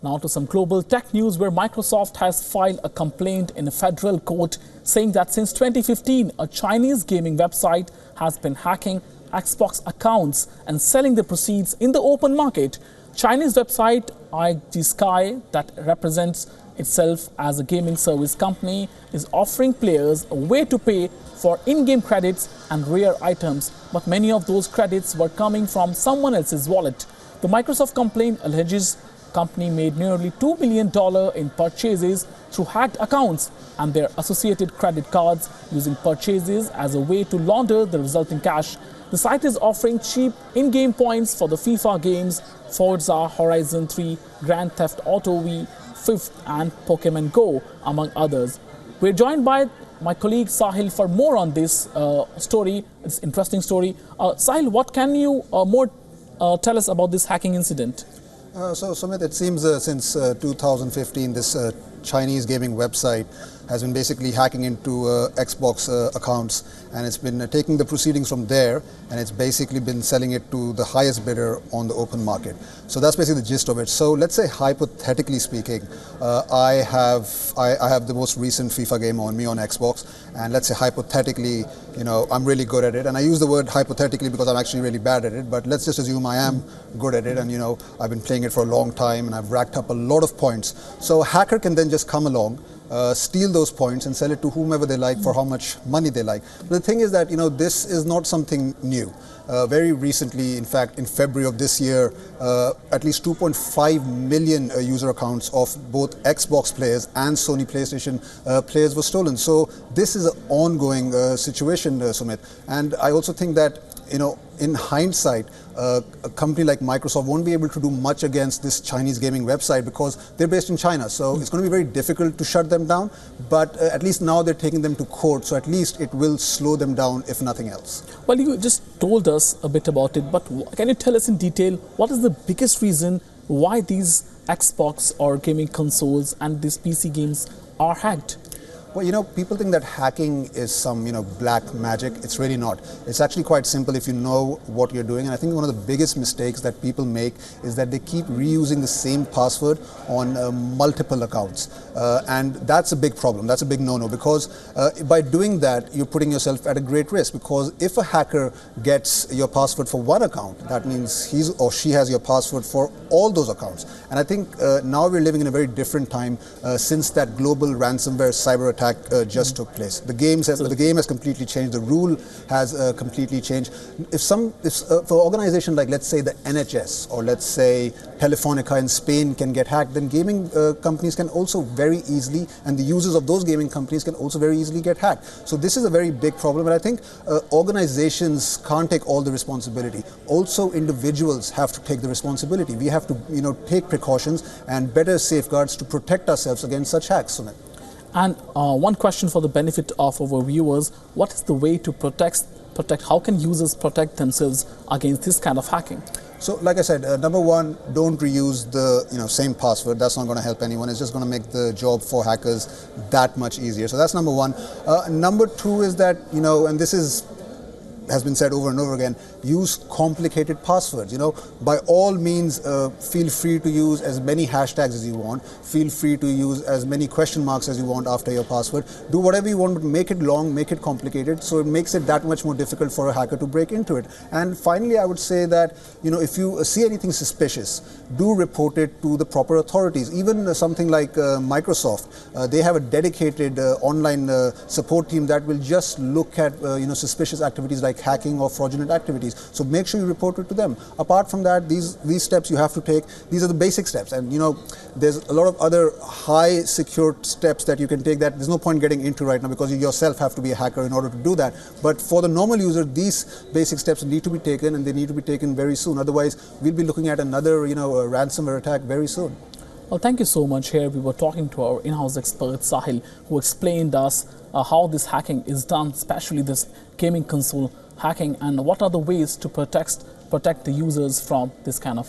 Now to some global tech news where Microsoft has filed a complaint in a federal court saying that since 2015, a Chinese gaming website has been hacking Xbox accounts and selling the proceeds in the open market. Chinese website IG Sky, that represents itself as a gaming service company, is offering players a way to pay for in-game credits and rare items, but many of those credits were coming from someone else's wallet. The Microsoft complaint alleges company made nearly $2 million in purchases through hacked accounts and their associated credit cards, using purchases as a way to launder the resulting cash. The site is offering cheap in-game points for the FIFA games Forza Horizon 3, Grand Theft Auto V, Fifth and Pokemon Go, among others. We're joined by my colleague Sahil for more on this story. It's an interesting story. Sahil, what can you tell us about this hacking incident? So Sumit, it seems since 2015 this Chinese gaming website has been basically hacking into Xbox accounts, and it's been taking the proceedings from there, and it's basically been selling it to the highest bidder on the open market. So that's basically the gist of it. So let's say, hypothetically speaking, I have the most recent FIFA game on me on Xbox, and let's say hypothetically, I'm really good at it, and I use the word hypothetically because I'm actually really bad at it, but let's just assume I am good at it, and I've been playing it for a long time and I've racked up a lot of points. So a hacker can then just come along, steal those points and sell it to whomever they like for how much money they like. But the thing is that this is not something new. Very recently, in fact, in February of this year, at least 2.5 million user accounts of both Xbox players and Sony PlayStation players were stolen. So this is an ongoing situation, Sumit. And I also think that in hindsight, a company like Microsoft won't be able to do much against this Chinese gaming website because they're based in China. So it's going to be very difficult to shut them down. But at least now they're taking them to court. So at least it will slow them down, if nothing else. Well, you just told us a bit about it, but can you tell us in detail what is the biggest reason why these Xbox or gaming consoles and these PC games are hacked? Well, people think that hacking is some, black magic. It's really not. It's actually quite simple if you know what you're doing. And I think one of the biggest mistakes that people make is that they keep reusing the same password on multiple accounts. And that's a big problem. That's a big no-no, because by doing that, you're putting yourself at a great risk, because if a hacker gets your password for one account, that means he or she has your password for all those accounts. And I think now we're living in a very different time since that global ransomware cyber attack just took place. The game has completely changed. The rule has completely changed. If for an organization like, let's say, the NHS or let's say Telefonica in Spain can get hacked, then gaming companies can also very easily, and the users of those gaming companies can also very easily get hacked. So this is a very big problem, and I think organizations can't take all the responsibility. Also, individuals have to take the responsibility. We have to, take precautions and better safeguards to protect ourselves against such hacks, Sumit. And one question for the benefit of our viewers: what is the way to protect? How can users protect themselves against this kind of hacking? So, like I said, number one, don't reuse the same password. That's not going to help anyone. It's just going to make the job for hackers that much easier. So that's number one. Number two is that and this has been said over and over again, use complicated passwords. By all means, feel free to use as many hashtags as you want. Feel free to use as many question marks as you want after your password. Do whatever you want, but make it long, make it complicated, so it makes it that much more difficult for a hacker to break into it. And finally, I would say that if you see anything suspicious, do report it to the proper authorities. Even something like Microsoft, they have a dedicated online support team that will just look at suspicious activities like hacking or fraudulent activities. So make sure you report it to them. Apart from that, these steps you have to take. These are the basic steps, and there's a lot of other high secured steps that you can take that there's no point getting into right now, because you yourself have to be a hacker in order to do that. But for the normal user, these basic steps need to be taken, and they need to be taken very soon. Otherwise, we'll be looking at another ransomware attack very soon. Well, thank you so much. Here we were talking to our in-house expert Sahil, who explained us how this hacking is done, especially this gaming console hacking, and what are the ways to protect the users from this kind of hacking.